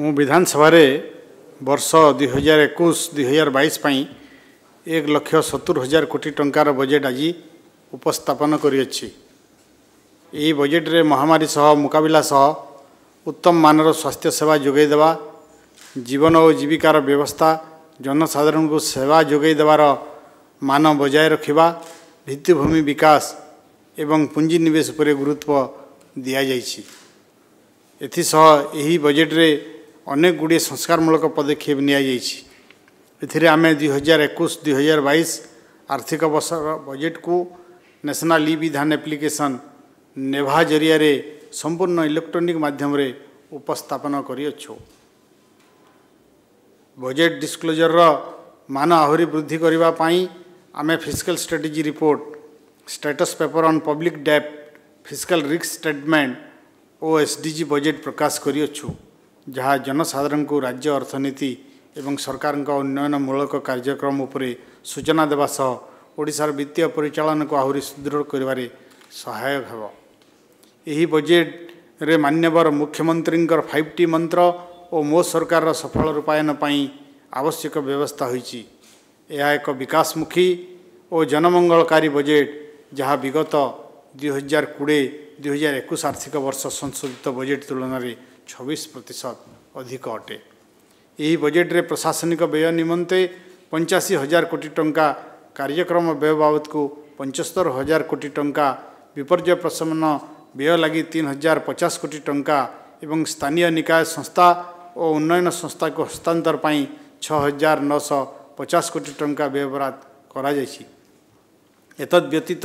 मु विधानसभा वर्ष 2021-2022 पर 1,70,000 कोटी टंकार बजेट आज उपस्थापन करिछि। यही बजेट रे महामारी सह मुकाबला सह उत्तम मानर स्वास्थ्य सेवा जोगाई देवा, जीवन और जीविकार व्यवस्था, जनसाधारण को सेवा जोगाई देवार मान बजाय रखिबा, भित्तिभूमि विकास एवं पुंजी निवेश पर गुरुत्व दिया जाइछि। एथिसह यही बजेट रे अनेक गुड़िए संस्कारमूलक पदक्षेप नि आमे 2021-2022 आर्थिक वर्ष बजेट को नेशनल ई विधान एप्लिकेशन नेभा जरिया रे संपूर्ण इलेक्ट्रॉनिक माध्यम रे उपस्थापन करिअछु। बजेट डिस्क्लोजर मान आहुरी वृद्धि करबा पई आमे fiscal strategy report, status paper on public डेब्ट, फिस्कल रिस्क स्टेटमेंट और एसडीजी बजेट प्रकाश करिअछु, जहाँ जनसाधारण को राज्य अर्थनीति एवं सरकार उन्नयनमूलक कार्यक्रम उपरे सूचना देवा सह ओडिशार वित्तीय परिचालन को आहुरी सुदृढ़ करिबारे सहायक हेबो। यही बजेट रे मान्यवर मुख्यमंत्री 5T मंत्र और मो सरकार सफल रूपायन पई आवश्यक व्यवस्था होईची। यह एक विकासमुखी और जनमंगलकारी बजेट जहाँ विगत 2020-2021 आर्थिक वर्ष संशोधित बजेट तुलन में 26% अधिक अटे। यही बजेट रे प्रशासनिक व्यय निमंते 85,000 कोटी टंका, कार्यक्रम व्यय बाबद को 75,000 कोटी टंका, विपर्य प्रशमन व्यय लगी 3,050 कोटी टंका एवं स्थानीय निकाय संस्था और उन्नयन संस्था को हस्तांतर पाई 6,950 कोटी टंका व्ययबराद करा जायछि। एतद व्यतीत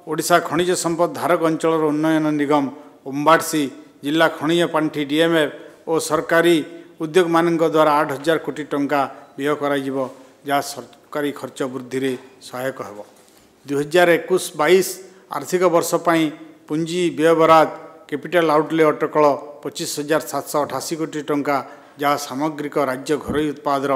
ओडिशा खनिज संपद धारक अंचल उन्नयन निगम उम्बाडसी, जिला खनिज पांठी डीएमएफ और सरकारी उद्योग मान द्वारा 8,000 कोटी टंका व्यय करा जिवो, जहाँ सरकारी खर्च वृद्धि रे सहायक हेबो। 2021-22 आर्थिक वर्ष पई पुंजी व्ययबराद कैपिटल आउटले अटकल 25,788 कोटी टंका, जहाँ सामग्रिक राज्य घरोई उत्पादर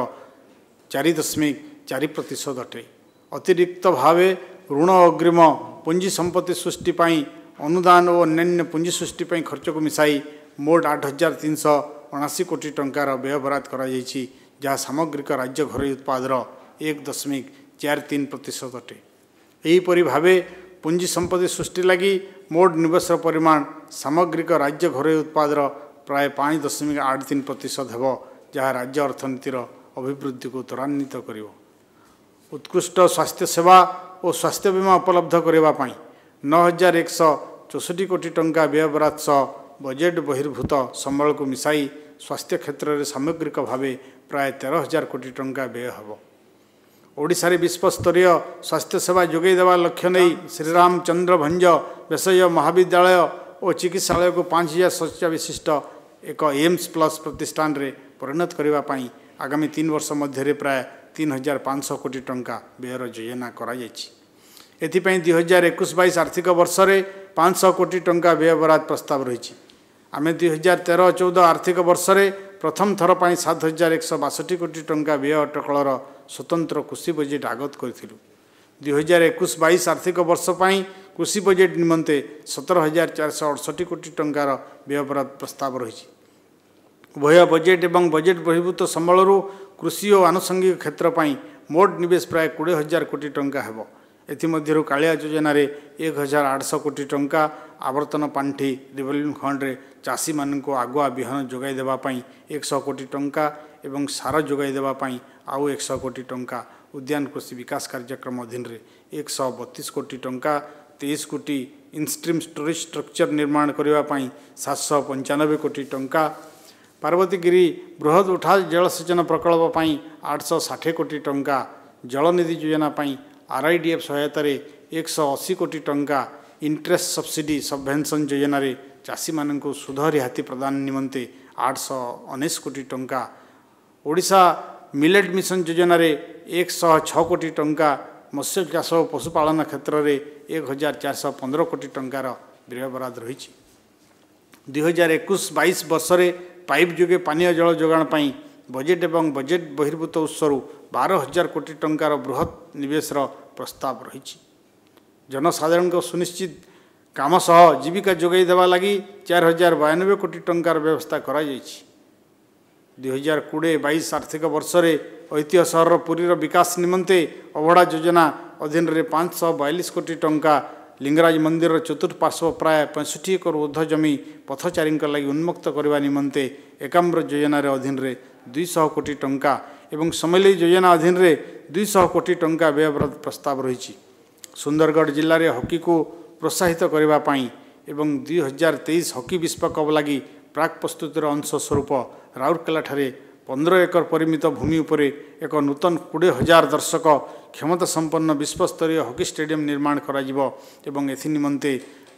4.4% अटे। अतिरिक्त भावे ऋण अग्रिम पुंजी संपत्ति सृष्टि पई अनुदान और अन्य पुंजी सृष्टि पई खर्च को मिसाई मोट 8,379 कोटी टंकार व्ययबराद करा जायछि, जहाँ सामग्रिक राज्य घरोई उत्पादर 1.43% अटे। एहीपरि भावे पुंजी संपत्ति सृष्टि लगी मोट निवेश परिमाण सामग्रिक राज्य घरोई उत्पादर प्राय 5.83% हेबो, जहाँ राज्य अर्थनीतिर अभिवृद्धि को त्वरान्वित करिवो। उत्कृष्ट स्वास्थ्य सेवा और स्वास्थ्य बीमा उपलब्ध करबा पई 9,164 कोटी टंका व्ययबराद सह बजेट बहिर्भूत संबल को मिसाई स्वास्थ्य क्षेत्र में सामग्रिक भावे प्राय 13,000 कोटी टंका व्यय हेबो। ओडिशा रे विश्वस्तरीय स्वास्थ्य सेवा जोगाई देवा लक्ष्य नहीं श्रीरामचंद्र भंज वैषय महाविद्यालय और चिकित्सालय को 5,000 शଯ୍या विशिष्ट एक एम्स प्लस प्रतिष्ठान रे परिणत करबा पई आगामी 3 वर्ष मध्य प्राय 3,500 कोटी टंका व्ययर योजना करा जायछि। एथिपई 2021-22 आर्थिक वर्ष रे 500 कोटी टंका व्ययबराद प्रस्ताव रही। आमे 2013-14 आर्थिक वर्ष रे प्रथम थर पई 7,162 कोटी टंका व्यय अटकलर स्वतंत्र कृषि बजेट आगत करिथिलु। 2021-22 आर्थिक वर्ष पई कृषि बजेट निमंते 17,468 कोटी टंकार व्ययबराद प्रस्ताव रही। उभय बजेट एवं बजेट बहिर्भूत संबलरू कृषि और आनुषंगिक क्षेत्र पई मोट निवेश प्राय 20,000 कोटी टंका हेबो। एथिमध्यरु कालिया योजना रे 1,800 कोटी टंका, आवर्तन पांठी रिवॉल्विंग फंड रे चाषी मान को आगुआ बिहन जोगाई देवा पई 100 कोटी टंका एवं सार जोगाई देवा पई आउ 100 कोटी टंका, उद्यान कृषि विकास कार्यक्रम अधीन रे 132 कोटी टंका, 23 कोटी इनस्ट्रीम स्टोरेज स्ट्रक्चर निर्माण करबा पई 795 कोटी टंका, पार्वतीगिरी बृहद उठा जलसेचन प्रकल्प पई 860 कोटी टंका, जलनिधि योजना पई RIDF सहायता 180 कोटी टंका, इंटरेस्ट सब्सिडी सबभेन्सन योजना रे चाषी मान को सुध रिहाती प्रदान निमंते 819 कोटी टंका, ओडिशा मिलेट मिशन योजना रे 106 कोटी टंका, मत्स्य चाष और पशुपालन क्षेत्र में 1,415 कोटी टंकार व्ययबराद रही। 2021-22 वर्ष रे पाइप जोगे पानीय जल जोगाण पई बजेट एवं बजेट बहिर्भूत उत्सरू 12,000 कोटी टंकार बृहत निवेश प्रस्ताव रही। जनसाधारण को सुनिश्चित काम सह जीविका जोगाई देवा लगी 4,092 कोटी टंकार व्यवस्था करा जायछि। 2020-22 आर्थिक वर्ष में ऐतिह्य सहर पुरीर विकास निमंते अवड़ा योजना अधीन में 542 कोटी टंका लिंगराज मंदिर चतुर्पार्श्व प्राय 65 एकर ऊर्ध्व जमी पथचारी लगी उन्मुक्त करने निमंते एकाम्र योजना अधीन में 200 कोटी टंका एवं समलेई योजना अधीन में 200 कोटी टंका व्यय प्रस्ताव रही। सुंदरगढ़ जिले में हॉकी को प्रोत्साहित करने एवं 2023 हॉकी विश्वकप लगी प्राक प्रस्तुतिर अंश स्वरूप राउरकेला ठारे 15 एकर परिमित भूमि उपरे एक नूतन 20,000 दर्शक क्षमता संपन्न विश्वस्तरीय हॉकी स्टेडियम निर्माण करा जिवो एवं एथि निमंते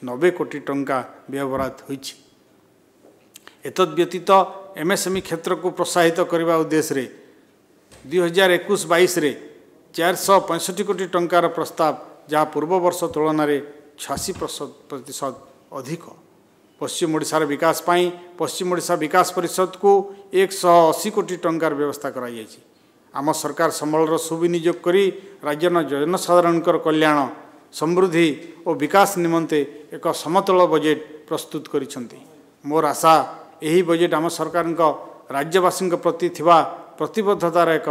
90 कोटी टंका व्यवहार होइछि। एतद् व्यतीत एमएसएमई क्षेत्र को प्रोत्साहित करने उद्देश्य रे 2021-22 रे 465 कोटी टंकार प्रस्ताव जहाँ पूर्व वर्ष तुलन में 86% अधिक। पश्चिम ओडिशार विकास पाई पश्चिम ओडिशा विकास परिषद को 180 कोटी टंकार व्यवस्था कराई। आम सरकार संबलर सुविनियोग करी राज्यर जनसाधारण कल्याण समृद्धि और विकास निमंते एक समतल बजेट प्रस्तुत करिसेंती। मोर आशा यही बजेट आम सरकार राज्यवासी प्रति थिबा प्रतिबद्धतार एक